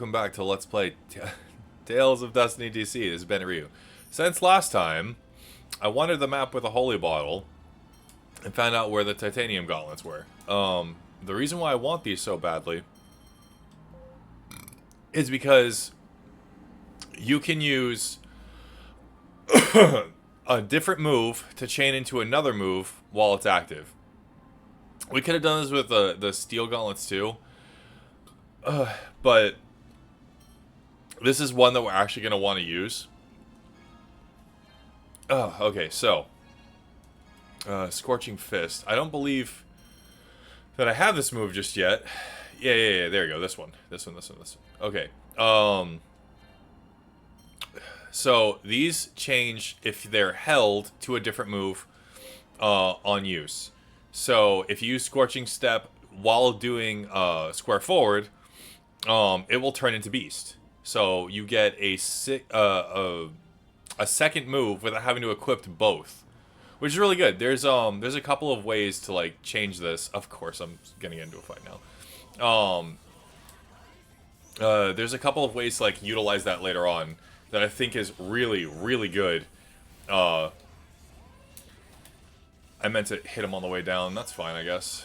Welcome back to Let's Play Tales of Destiny DC. This is Ben Ryu. Since last time, I wanted the map with a holy bottle and found out where the titanium gauntlets were. The reason why I want these so badly is because you can use a different move to chain into another move while it's active. We could have done this with the steel gauntlets too, but this is one that we're actually going to want to use. Oh, okay, so Scorching Fist. I don't believe that I have this move just yet. Yeah, there you go. This one. Okay. So these change if they're held to a different move on use. So if you use Scorching Step while doing square forward, it will turn into Beast. So you get a second move without having to equip both, which is really good. There's a couple of ways to like change this. Of course, I'm gonna get into a fight now. There's a couple of ways to like utilize that later on that I think is really, really good. I meant to hit him on the way down. That's fine, I guess.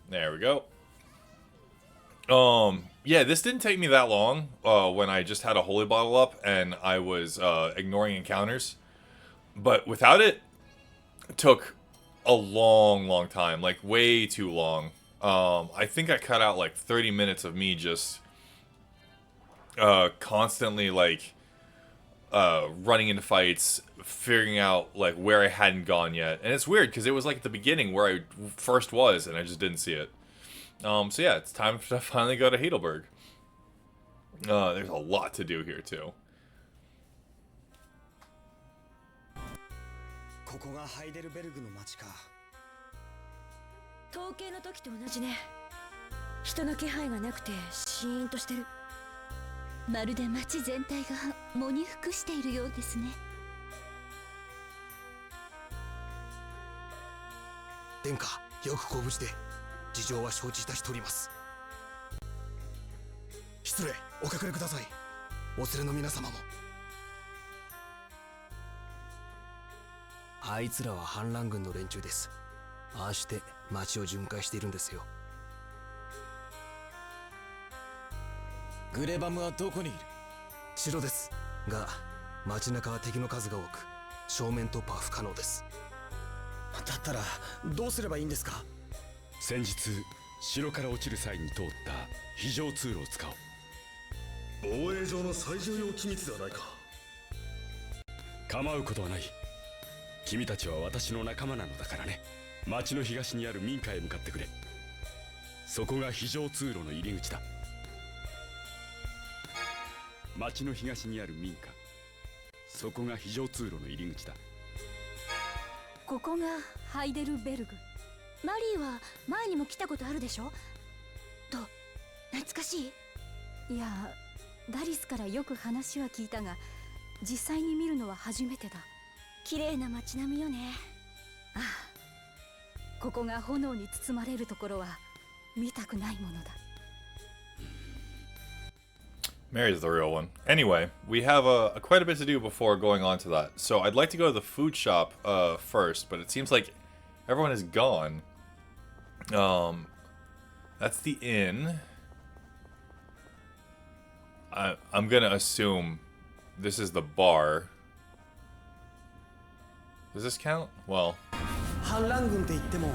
There we go. Yeah, this didn't take me that long when I just had a holy bottle up and I was ignoring encounters. But without it, it took a long time, like way too long. I think I cut out like 30 minutes of me just constantly like running into fights, figuring out like where I hadn't gone yet. And it's weird because it was like at the beginning where I first was and I just didn't see it. So yeah, it's time to finally go to Heidelberg. There's a lot to do here too. ここがハイデルベルグの町か。統計の時と同じね。人の気配がなくてシーンとしてる。まるで町全体が喪に服しているようですね。殿下、よくご無事で。事情は承知いたしております。失礼、お隠れください。お連れの皆様も。あいつらは反乱軍の連中です。ああして町を巡回しているんですよ。グレバムはどこにいる？城ですが、町中は敵の数が多く正面突破は不可能です。だったらどうすればいいんですか？先日城から落ちる際に通った非常通路を使おう。防衛上の最重要機密ではないか。構うことはない。君たちは私の仲間なのだからね。町の東にある民家へ向かってくれ。そこが非常通路の入り口だ。町の東にある民家、そこが非常通路の入り口だ。ここがハイデルベルグ。マリーは前にも来たことあるでしょ？と、懐かしい？いや、ダリスからよく話は聞いたが、実際に見るのは初めてだ。綺麗な街並みよね。ああ、ここが炎に包まれるところは見たくないものだ。Mary's the real one. Anyway, we have quite a bit to do before going on to that. So I'd like to go to the food shop first, but it seems like everyone is gone. That's the inn. I'm gonna assume this is the bar. Does this count? Well. 反乱軍って言っても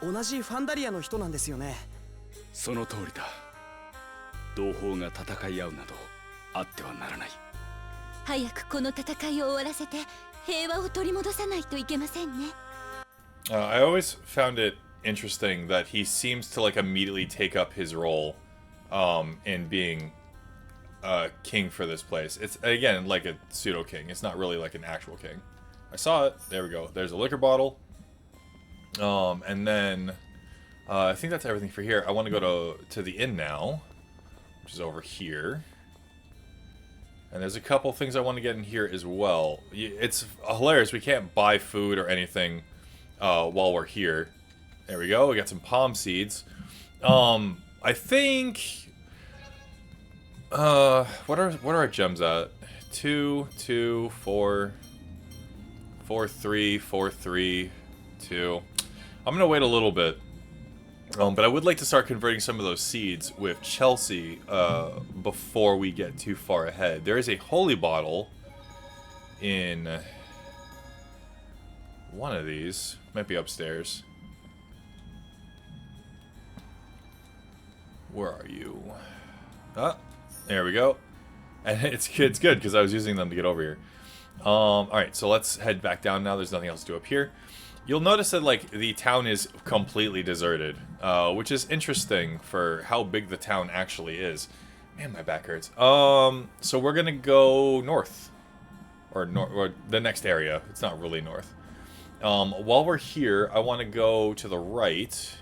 同じファンダリアの人なんですよね。その通りだ。同胞が戦い合うなどあってはならない。早くこの戦いを終わらせて平和を取り戻さないといけませんね。I always found it interesting that he seems to like immediately take up his role in being king for this place. It's again like a pseudo king. It's not really like an actual king. I saw it. There we go. There's a liquor bottle. And then I think that's everything for here. I want to go to the inn now, which is over here. And there's a couple things I want to get in here as well. It's hilarious. We can't buy food or anything while we're here. There we go. We got some palm seeds. I think What are our gems at? 2, 2, 4, 4, 3, 4, 3, 2. I'm gonna wait a little bit. But I would like to start converting some of those seeds with Chelsea before we get too far ahead. There is a holy bottle in one of these. Might be upstairs. Where are you? Ah, there we go. And it's good because I was using them to get over here. Alright, so let's head back down now. There's nothing else to do up here. You'll notice that, like, the town is completely deserted, which is interesting for how big the town actually is. Man, my back hurts. So we're gonna go north. Or the next area. It's not really north. While we're here, I want to go to the right.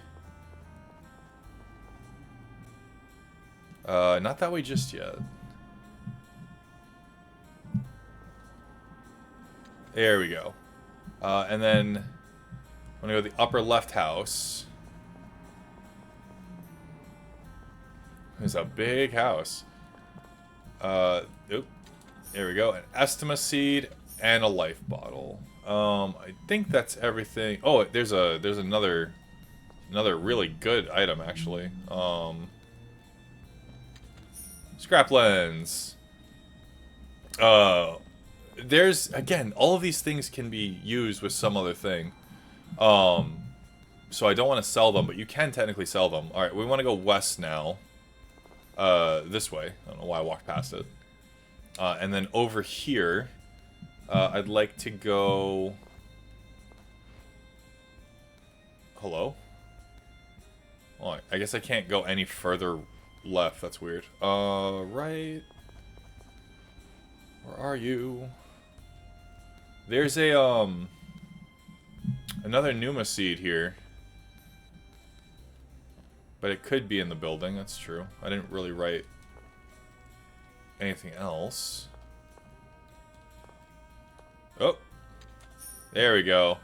Not that way just yet. There we go. And then I'm gonna go to the upper left house. There's a big house. Oop. There we go. An Estima seed and a life bottle. I think that's everything. Oh, there's another really good item actually. Scrap lens. There's, again, all of these things can be used with some other thing. So I don't want to sell them, but you can technically sell them. Alright, we want to go west now. This way. I don't know why I walked past it. And then over here, I'd like to go... Hello? Oh, I guess I can't go any further left. That's weird. Right... Where are you? There's a, another Numa seed here. But it could be in the building, that's true. I didn't really write anything else. Oh! There we go.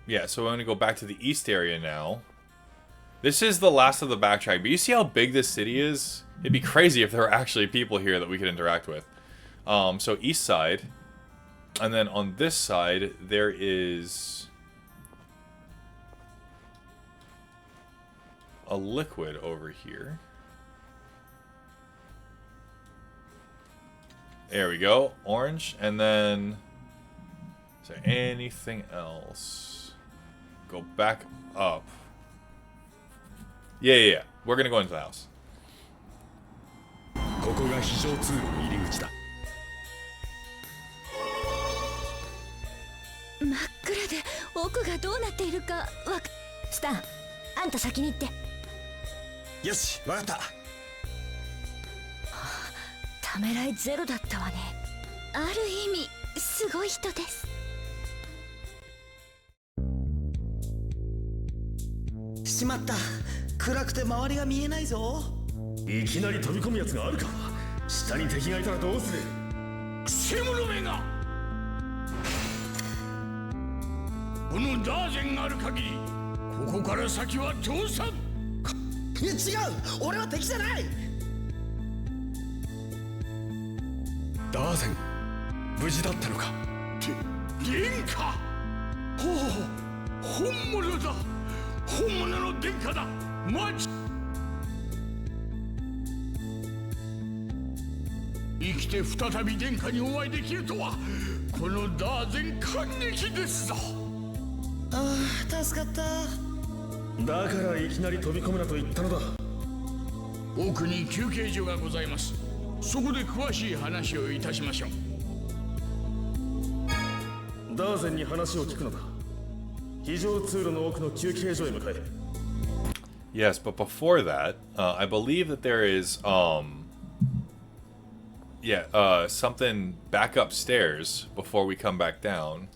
Yeah, so I'm gonna go back to the east area now. This is the last of the backtrack, but you see how big this city is? It'd be crazy if there were actually people here that we could interact with. So east side. And then on this side, there is... a liquid over here. There we go. Orange. And then... is there anything else? Go back up. Yeah. We're gonna go into the house. ここが非常通路の入り口だ。真っ暗で奥がどうなっているかスタン、あんた先に行って。よし、わかった。ためらいゼロだったわね。ある意味すごい人です。しまった。暗くて周りが見えないぞ。いきなり飛び込むやつがあるか。下に敵がいたらどうする。くせ者めが。このダーゼンがある限り、ここから先は通さん。いや違う、俺は敵じゃない。ダーゼン、無事だったのか。殿下。ほう、本物だ。本物の殿下だ。生きて再び殿下にお会いできるとは、このダーゼン感激ですぞ。ああ、助かった。だからいきなり飛び込むなと言ったのだ。奥に休憩所がございます。そこで詳しい話をいたしましょう。ダーゼンに話を聞くのだ。非常通路の奥の休憩所へ向かえ。Yes, but before that, I believe that there is, something back upstairs before we come back down.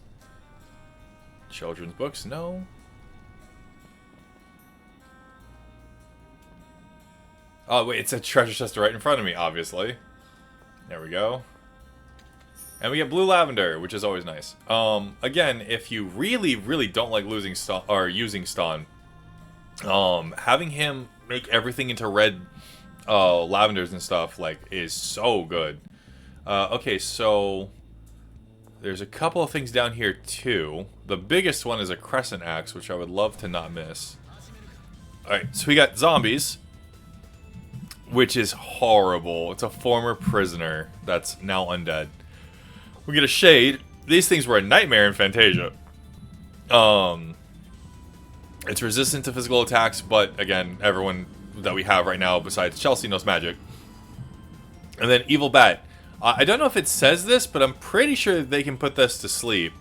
Children's books? No. Oh, wait, it's a treasure chest right in front of me, obviously. There we go. And we get blue lavender, which is always nice. Again, if you really, really don't like using Ston, Having him make everything into red lavenders and stuff like is so good. Okay, so there's a couple of things down here too. The biggest one is a crescent axe, which I would love to not miss. Alright, so we got zombies, which is horrible. It's a former prisoner that's now undead. We get a shade. These things were a nightmare in Fantasia. It's resistant to physical attacks, but again, everyone that we have right now besides Chelsea knows magic. And then Evil Bat. I don't know if it says this, but I'm pretty sure they can put this to sleep.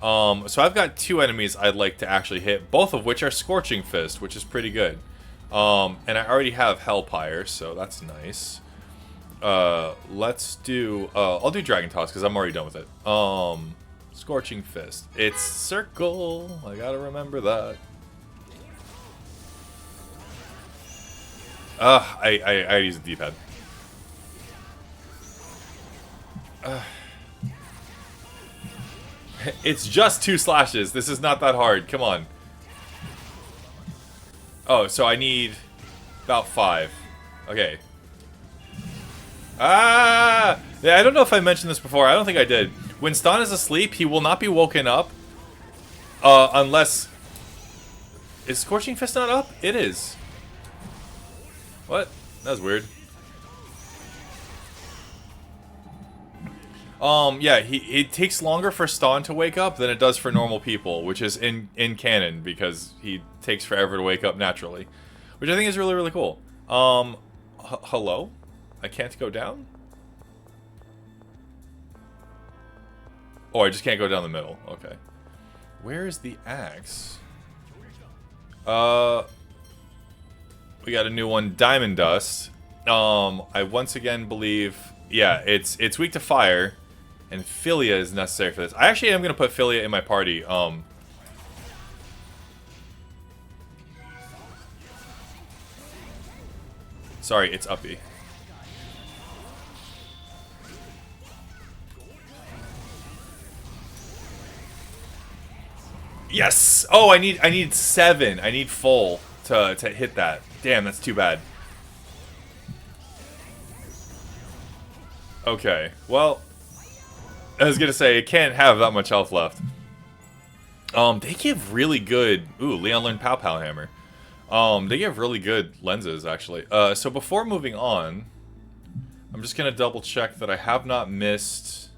So I've got 2 enemies I'd like to actually hit, both of which are Scorching Fist, which is pretty good. And I already have Hellpire, so that's nice. Let's do... I'll do Dragon Toss, because I'm already done with it. Scorching Fist. It's circle. I gotta remember that. I use the D-pad. It's just 2 slashes. This is not that hard. Come on. Oh, so I need about 5. Okay. Ah! Yeah, I don't know if I mentioned this before. I don't think I did. When Stan is asleep, he will not be woken up. Unless... Is Scorching Fist not up? It is. What? That was weird. Yeah, it takes longer for Stan to wake up than it does for normal people, which is in canon, because he takes forever to wake up naturally. Which I think is really, really cool. Hello? I can't go down? Oh, I just can't go down the middle. Okay. Where is the axe? We got a new one, Diamond Dust. I once again believe... Yeah, it's weak to fire. And Philia is necessary for this. I actually am going to put Philia in my party. Sorry, it's Uppy. Yes! Oh, I need 7. I need full to hit that. Damn, that's too bad. Okay, well, I was gonna say, it can't have that much health left. They give really good... Ooh, Leon learned Pow Pow Hammer. They give really good lenses, actually. So before moving on, I'm just gonna double check that I have not missed...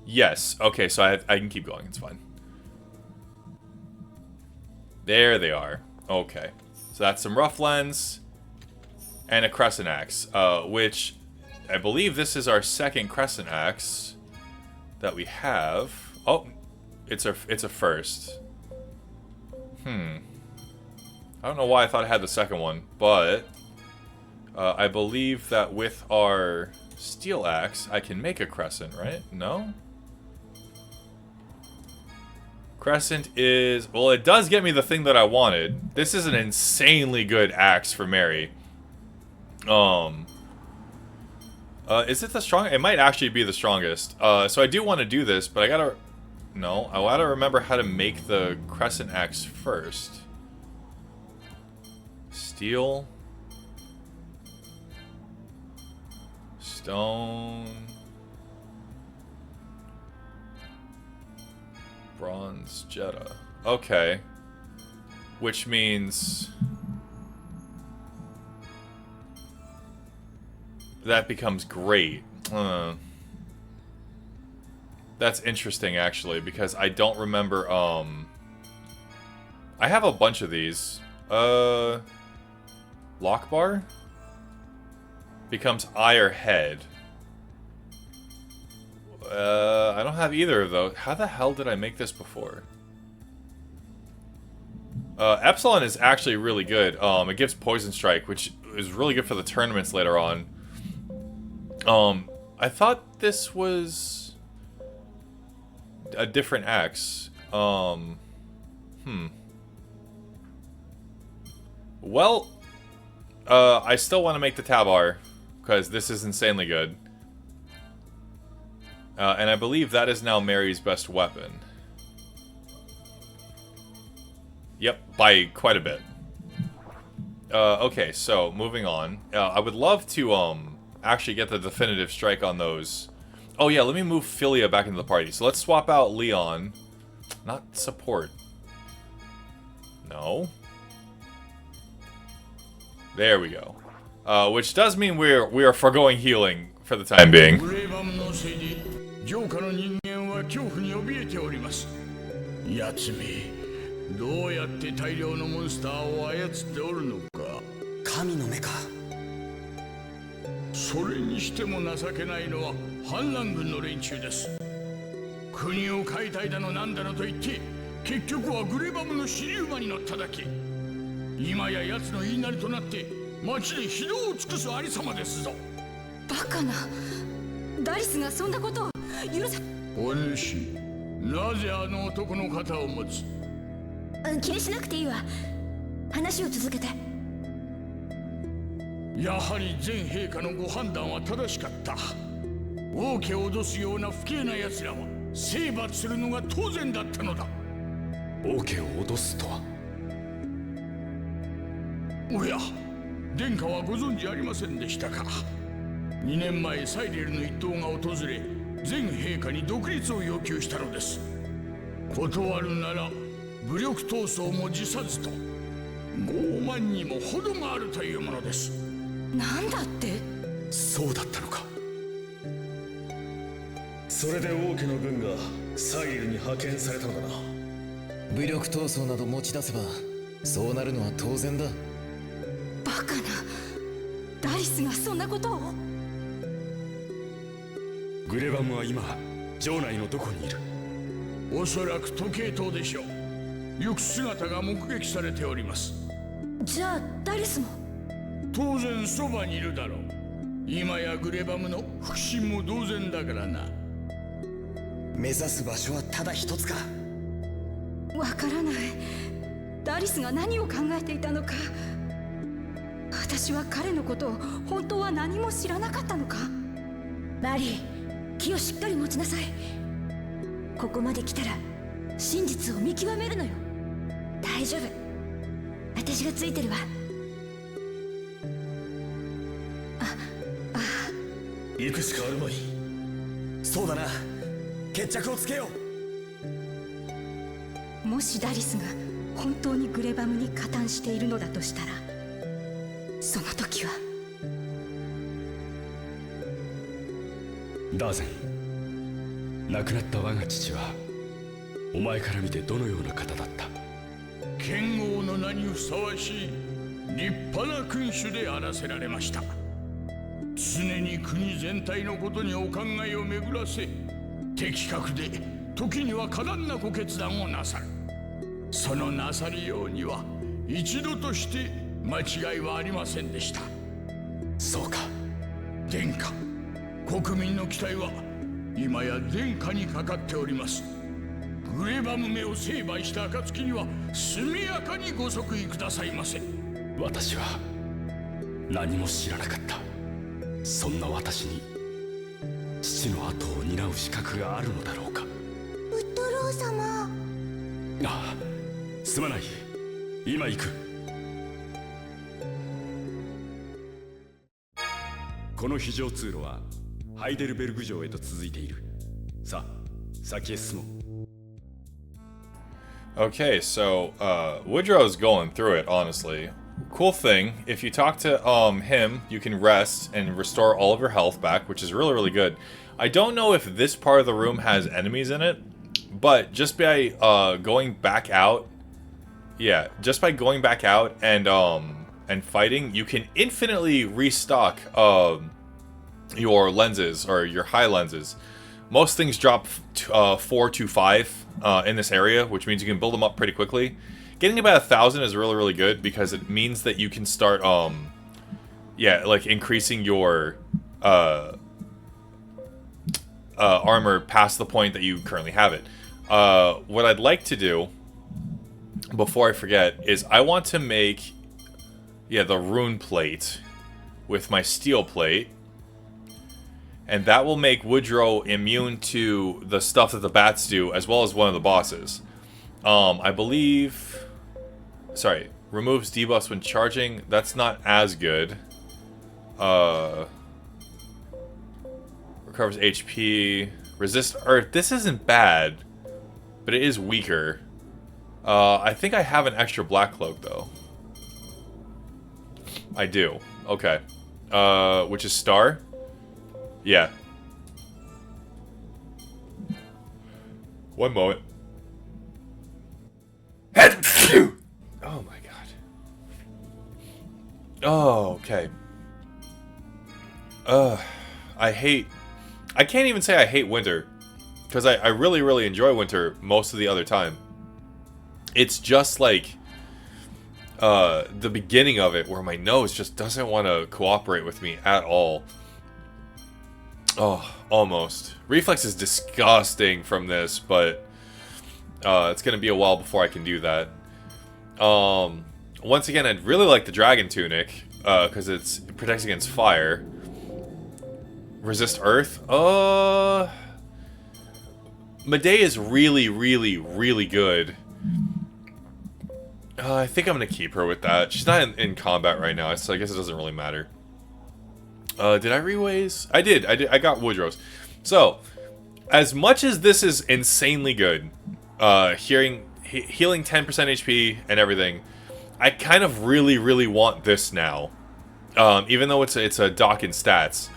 Yes, okay, so I can keep going, it's fine. There they are. Okay, so that's some rough lens and a crescent axe, which... I believe this is our second crescent axe that we have. Oh, it's a first. I don't know why I thought I had the second one, but I believe that with our steel axe, I can make a crescent, right? No? Crescent is... Well, it does get me the thing that I wanted. This is an insanely good axe for Mary. Is it the strongest? It might actually be the strongest. So I do want to do this, but I gotta... No, I gotta remember how to make the crescent axe first. Steel. Stone. Bronze Jetta. Okay. Which means... that becomes great. That's interesting, actually, because I don't remember, I have a bunch of these. Lockbar? Becomes eye or head. I don't have either of those. How the hell did I make this before? Epsilon is actually really good. It gives Poison Strike, which is really good for the tournaments later on. I thought this was a different axe. Well, I still want to make the Tabar, because this is insanely good. And I believe that is now Mary's best weapon. Yep, by quite a bit. Okay, so moving on. I would love to actually get the definitive strike on those. Oh yeah, let me move Philia back into the party. So let's swap out Leon. Not support. No. There we go. Which does mean we are foregoing healing for the time being. グレーバムのせいで浄化の人間は恐怖に怯えております。やつめ、どうやって大量のモンスターを操っておるのか。神の目か。それにしても情けないのは反乱軍の連中です。国を解体だのなんだのと言って結局はグレバムの尻馬に乗っただけ。今や奴の言いなりとなって町で非道を尽くすありさまですぞ。バカな。ダリスがそんなことを許さ。お主、なぜあの男の肩を持つ。気にしなくていいわ。話を続けて。やはり全陛下のご判断は正しかった。王家を脅すような不敬な奴らは征伐するのが当然だったのだ。王家を脅すとは。おや、殿下はご存知ありませんでしたか。2年前サイレルの一党が訪れ全陛下に独立を要求したのです。断るなら武力闘争も辞さずと傲慢にも程があるというものです。なんだって。そうだったのか。それで王家の軍がサイリルに派遣されたのだな。武力闘争など持ち出せばそうなるのは当然だ。バカな。ダリスがそんなことを。グレバムは今城内のどこにいる。おそらく時計塔でしょう。行く姿が目撃されております。じゃあダリスも。当然そばにいるだろう。今やグレバムの腹心も同然だからな。目指す場所はただ一つか。わからない。ダリスが何を考えていたのか。私は彼のことを本当は何も知らなかったのか。マリー、気をしっかり持ちなさい。ここまで来たら真実を見極めるのよ。大丈夫、私がついてるわ。行くしかあるまい。そうだな、決着をつけよう。もしダリスが本当にグレバムに加担しているのだとしたら、その時は。ダーゼン、亡くなった我が父はお前から見てどのような方だった。剣王の名にふさわしい立派な君主であらせられました。常に国全体のことにお考えを巡らせ、的確で時には果断なご決断をなさる。そのなさりようには一度として間違いはありませんでした。そうか。殿下、国民の期待は今や殿下にかかっております。グレバム目を成敗した暁には速やかにご即位くださいませ。私は何も知らなかった。そんな私に父の後を担う資格があるのだろうか。ウッドロー様。ああ、すまない。今行く。この非常通路はハイデルベルグ城へと続いている。さあ、先へ進もう。Okay, so Woodrow's going through it, honestly. Cool thing, if you talk to him, you can rest and restore all of your health back, which is really, really good. I don't know if this part of the room has enemies in it, but just by going back out, yeah, just by going back out and fighting, you can infinitely restock your lenses, or your high lenses. Most things drop 4 to 5 in this area, which means you can build them up pretty quickly. Getting about 1,000 is really, really good because it means that you can start, yeah, like increasing your armor past the point that you currently have it. What I'd like to do, before I forget, is I want to make, yeah, the rune plate with my steel plate. And that will make Woodrow immune to the stuff that the bats do, as well as one of the bosses. I believe... sorry, removes debuffs when charging. That's not as good. Recovers HP. Resist Earth. This isn't bad, but it is weaker. I think I have an extra Black Cloak, though. I do. Okay. Which is Star? Yeah. One moment. Oh my god. Oh, okay. I can't even say I hate winter, because I really, really enjoy winter most of the other time. It's just like the beginning of it where my nose just doesn't want to cooperate with me at all. Oh, almost. Reflex is disgusting from this, but it's going to be a while before I can do that. Once again, I'd really like the Dragon Tunic, because it protects against fire. Resist Earth? Medea is really, really, really good. I think I'm going to keep her with that. She's not in combat right now, so I guess it doesn't really matter. Did I reways? I did. I got Woodrose. So, as much as this is insanely good, healing 10% HP and everything, I kind of really, really want this now. Even though it's a dock in stats.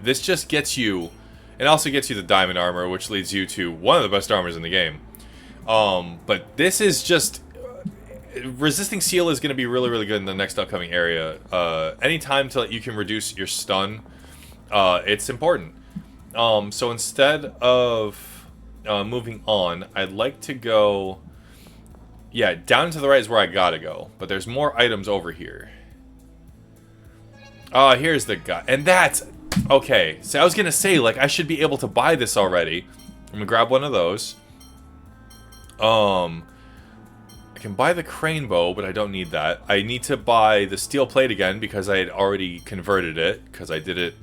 This just gets you... It also gets you the Diamond Armor, which leads you to one of the best armors in the game. But this is just... Resisting Seal is going to be really, really good in the next upcoming area. Anytime you can reduce your stun, it's important. So instead of moving on, I'd like to go... Yeah, down to the right is where I gotta go. But there's more items over here. Here's the guy. And that's... Okay, so I was gonna say, like, I should be able to buy this already. I'm gonna grab one of those. I can buy the crane bow, but I don't need that. I need to buy the steel plate again because I had already converted it, because I did it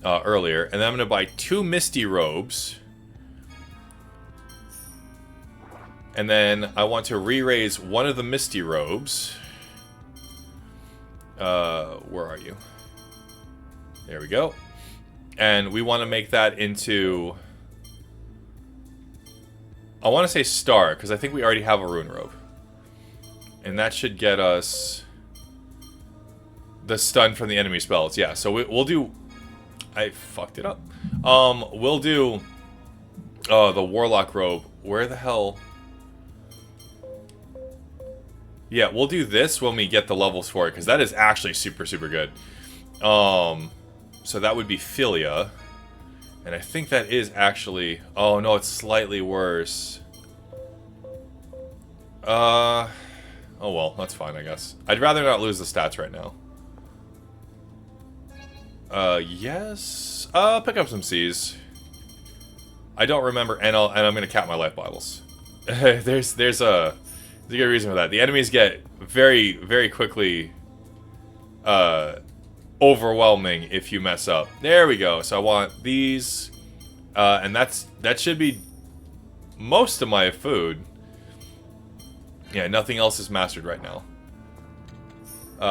earlier. And then I'm gonna buy 2 misty robes. And then I want to re-raise one of the misty robes. Where are you? There we go. And we want to make that into... I want to say Star, because I think we already have a rune robe. And that should get us... the stun from the enemy spells. Yeah, so we'll do... I fucked it up. We'll do... the Warlock robe. Where the hell... Yeah, we'll do this when we get the levels for it, because that is actually super, super good. So that would be Philia. And I think that is actually... Oh, no, it's slightly worse. Oh, well, that's fine, I guess. I'd rather not lose the stats right now. Yes. Pick up some C's. I don't remember, and I'm going to cap my life bottles. There's a good reason for that. The enemies get very, very quickly... overwhelming if you mess up. There we go. So I want these, and that should be most of my food. Yeah, nothing else is mastered right now.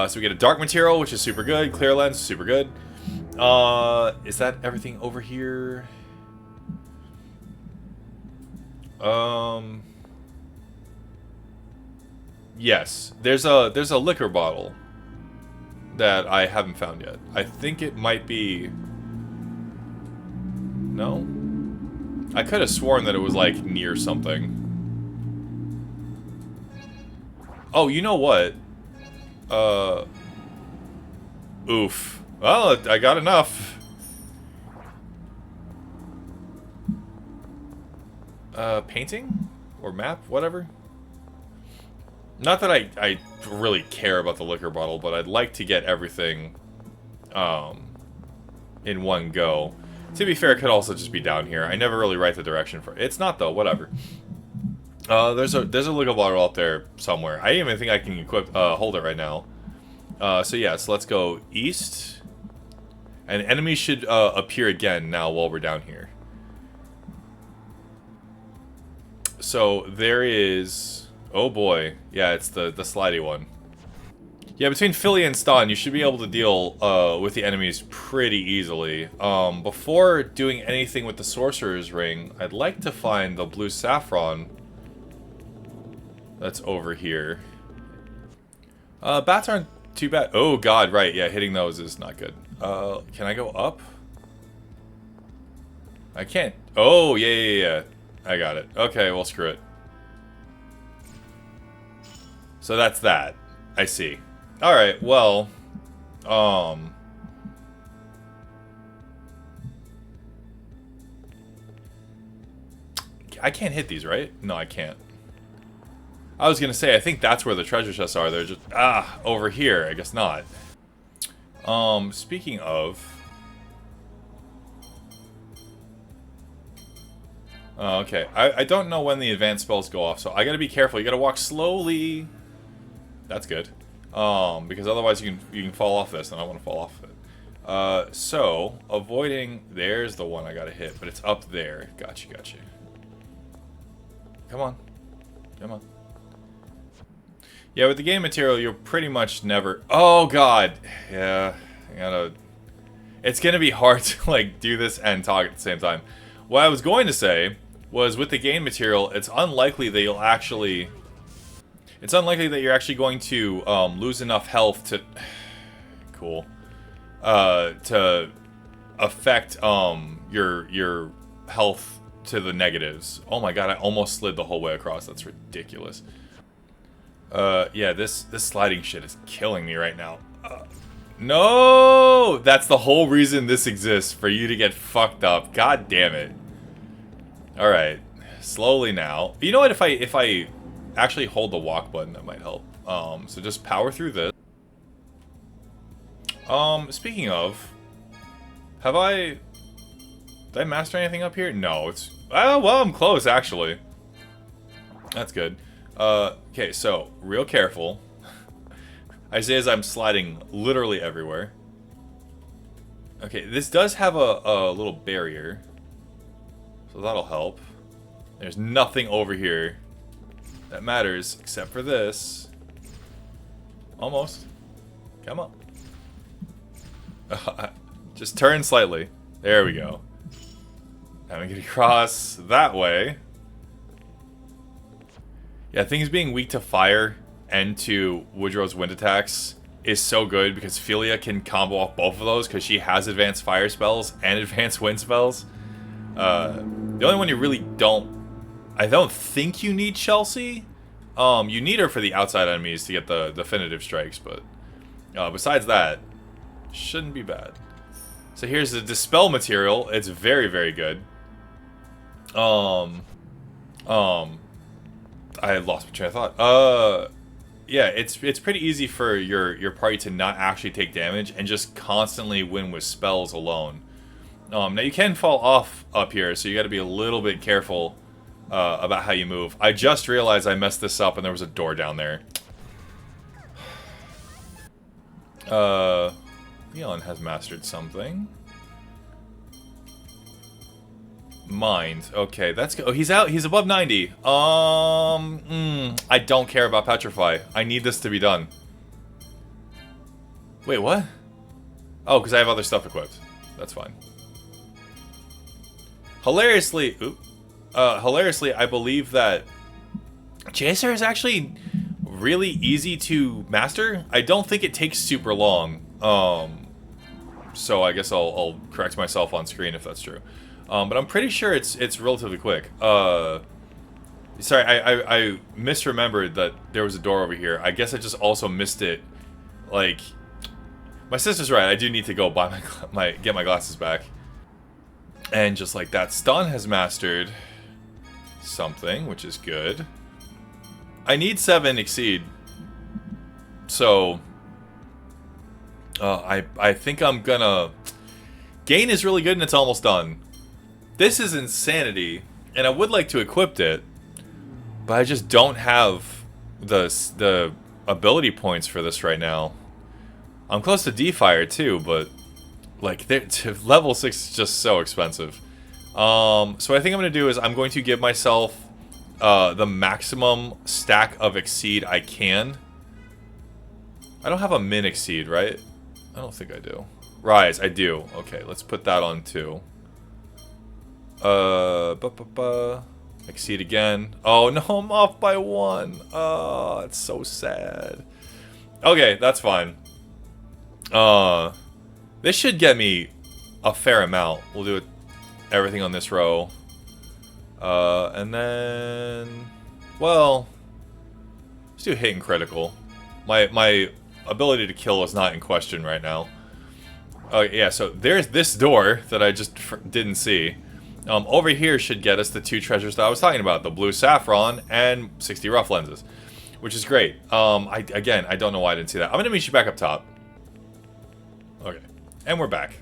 So we get a dark material, which is super good. Clear lens, super good. Is that everything over here? Yes, there's a liquor bottle that I haven't found yet. I think it might be... No? I could have sworn that it was, like, near something. Oh, you know what? Oof. Well, I got enough. Painting? Or map? Whatever. Not that I really care about the liquor bottle, but I'd like to get everything in one go. To be fair, it could also just be down here. I never really write the direction for it. It's not, though. Whatever. There's a liquor bottle out there somewhere. I even think I can hold it right now. So yeah, so let's go east. And enemies should appear again now while we're down here. So there is... Oh boy. Yeah, it's the slidey one. Yeah, between Philly and Ston, you should be able to deal with the enemies pretty easily. Before doing anything with the Sorcerer's Ring, I'd like to find the blue saffron that's over here. Bats aren't too bad. Oh god, right, yeah, hitting those is not good. Can I go up? I can't. Oh, yeah. I got it. Okay, well, screw it. So that's that. I see. Alright, well, I can't hit these, right? No, I can't. I was gonna say, I think that's where the treasure chests are. They're just, over here. I guess not. Speaking of... okay, I don't know when the advanced spells go off, so I gotta be careful. You gotta walk slowly. That's good. Because otherwise you can fall off this, and I don't want to fall off of it. So, avoiding... There's the one I gotta hit, but it's up there. Gotcha. Come on. Yeah, with the game material, you're pretty much never... Oh, God! Yeah, I gotta... It's gonna be hard to, like, do this and talk at the same time. What I was going to say was, with the game material, it's unlikely that you'll actually... It's unlikely that you're actually going to lose enough health to... Cool. To affect your health to the negatives. Oh my god, I almost slid the whole way across. That's ridiculous. Yeah, this sliding shit is killing me right now. No! That's the whole reason this exists, for you to get fucked up. God damn it. Alright. Slowly now. You know what, if I actually hold the walk button, that might help. So just power through this. Speaking of, did I master anything up here? No, it's, well, I'm close, actually. That's good. Okay, so, real careful. I say as I'm sliding literally everywhere. Okay, this does have a little barrier, so that'll help. There's nothing over here that matters, except for this. Almost. Come on. Just turn slightly. There we go. Now we get across that way. Yeah, things being weak to fire and to Woodrow's wind attacks is so good, because Philia can combo off both of those because she has advanced fire spells and advanced wind spells. The only one you really I don't think you need Chelsea. You need her for the outside enemies to get the definitive strikes, but besides that, shouldn't be bad. So here's the dispel material. It's very, very good. I lost my train of thought. Yeah, it's pretty easy for your party to not actually take damage and just constantly win with spells alone. Now you can fall off up here, so you got to be a little bit careful about how you move. I just realized I messed this up and there was a door down there. Leon has mastered something. Mind. Okay, that's good. Oh, he's out. He's above 90. I don't care about Petrify. I need this to be done. Wait, what? Oh, because I have other stuff equipped. That's fine. Hilariously, I believe that Chaser is actually really easy to master. I don't think it takes super long. So I guess I'll correct myself on screen if that's true. But I'm pretty sure it's relatively quick. Sorry, I misremembered that there was a door over here. I guess I just also missed it. Like, my sister's right. I do need to go buy get my glasses back. And just like that, Stun has mastered something, which is good. I need 7 Exceed. So, I think I'm gonna... Gain is really good and it's almost done. This is Insanity, and I would like to equip it, but I just don't have the ability points for this right now. I'm close to D-Fire too, but like level 6 is just so expensive. So what I think I'm going to do is I'm going to give myself the maximum stack of Exceed I can. I don't have a min Exceed, right? I don't think I do. Rise, I do. Okay, let's put that on too. Exceed again. Oh no, I'm off by 1. Oh, it's so sad. Okay, that's fine. This should get me a fair amount. We'll do everything on this row. And then, well, let's do hit and critical. My ability to kill is not in question right now. Yeah, so there's this door that I just didn't see. Over here should get us the 2 treasures that I was talking about, the blue saffron and 60 rough lenses, which is great. Again, I don't know why I didn't see that. I'm gonna meet you back up top. Okay, and we're back.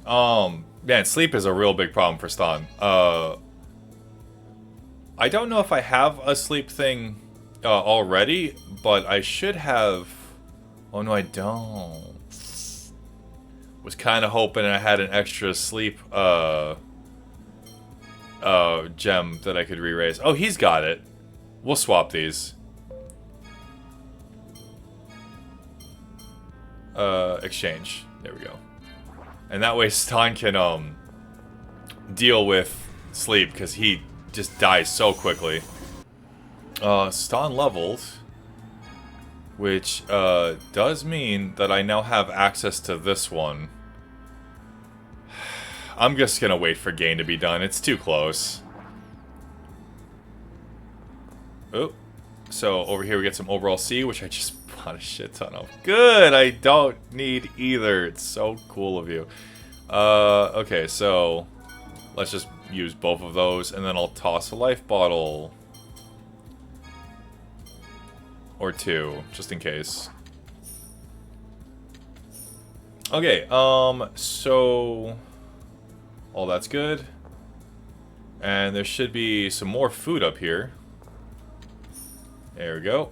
Man, sleep is a real big problem for Stan. I don't know if I have a sleep thing already, but I should have. Oh no, I don't. Was kind of hoping I had an extra sleep gem that I could re-raise. Oh, he's got it. We'll swap these. Exchange. There we go. And that way Stan can deal with sleep, because he just dies so quickly. Stan leveled, which does mean that I now have access to this one. I'm just gonna wait for Gain to be done. It's too close. Oh, so over here we get some overall C, which I just bought a shit ton of. Good, I don't need either. It's so cool of you. Okay, so let's just use both of those, and then I'll toss a life bottle. Or 2, just in case. Okay, so all that's good. And there should be some more food up here. There we go.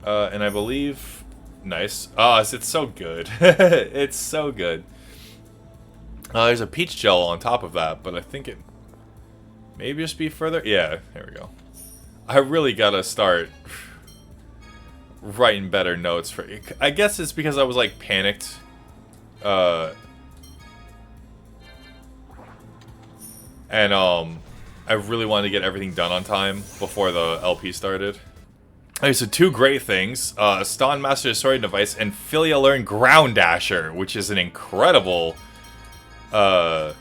And I believe... Nice. Ah, it's so good. It's so good. There's a peach gel on top of that, but I think it maybe just be further. Yeah, there we go. I really gotta start writing better notes for... I guess it's because I was like panicked. And I really wanted to get everything done on time before the LP started. Okay, so 2 great things. Stan Master Sorting Device and Philia Learn Ground Dasher, which is an incredible freaking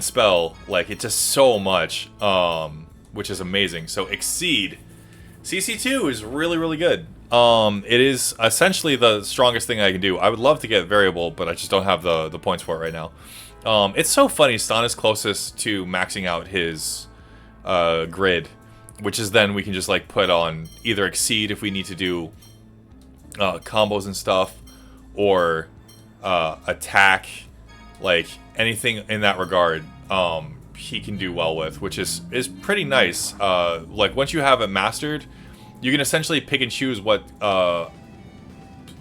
spell. Like, it does so much, which is amazing. So Exceed. CC2 is really, really good. It is essentially the strongest thing I can do. I would love to get Variable, but I just don't have the points for it right now. It's so funny, Stan is closest to maxing out his grid, which is then we can just like put on either Exceed if we need to do combos and stuff, or attack, like anything in that regard. He can do well with, which is pretty nice. Like once you have it mastered, you can essentially pick and choose what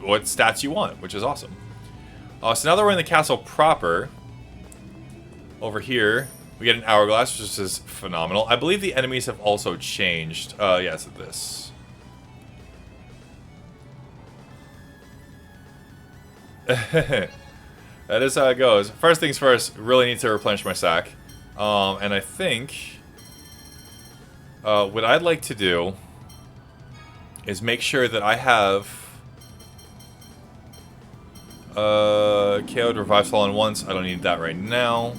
stats you want, which is awesome. So now that we're in the castle proper, over here we get an hourglass, which is phenomenal. I believe the enemies have also changed. Yeah, it's this. That is how it goes. First things first, really need to replenish my sack. And I think what I'd like to do is make sure that I have KO'd Revive Fallen once. I don't need that right now.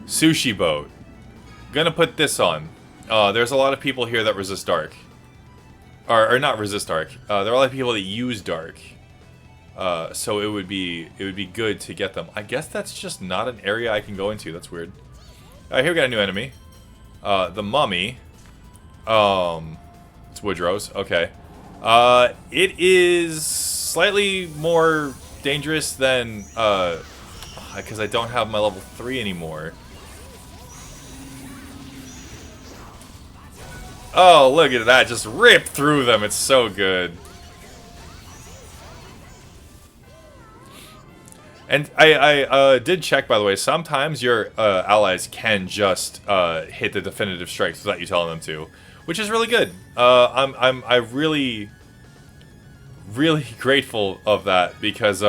Sushi Boat. Gonna put this on. There's a lot of people here that resist dark. Or not resist dark. There are a lot of people that use dark. So it would be good to get them. I guess that's just not an area I can go into. That's weird. Here we got a new enemy. The Mummy. It's Woodrow's. Okay. It is slightly more dangerous than because I don't have my level 3 anymore. Oh, look at that. Just rip through them. It's so good. And I did check, by the way. Sometimes your allies can just hit the definitive strikes without you telling them to, which is really good. I'm really grateful of that because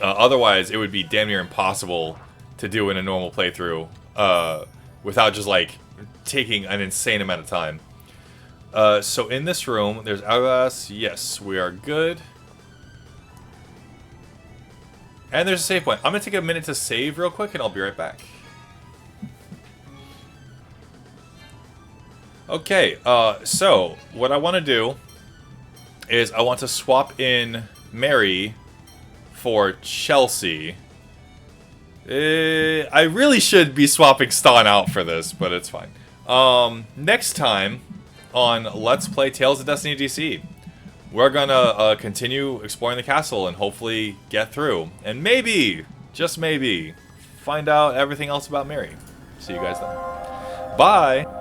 otherwise it would be damn near impossible to do in a normal playthrough without just like taking an insane amount of time. So in this room, there's Hourglass. Yes, we are good. And there's a save point. I'm going to take a minute to save real quick, and I'll be right back. Okay, so what I want to do is I want to swap in Mary for Chelsea. I really should be swapping Ston out for this, but it's fine. Next time on Let's Play Tales of Destiny DC, we're gonna continue exploring the castle and hopefully get through. And maybe, just maybe, find out everything else about Mary. See you guys then. Bye!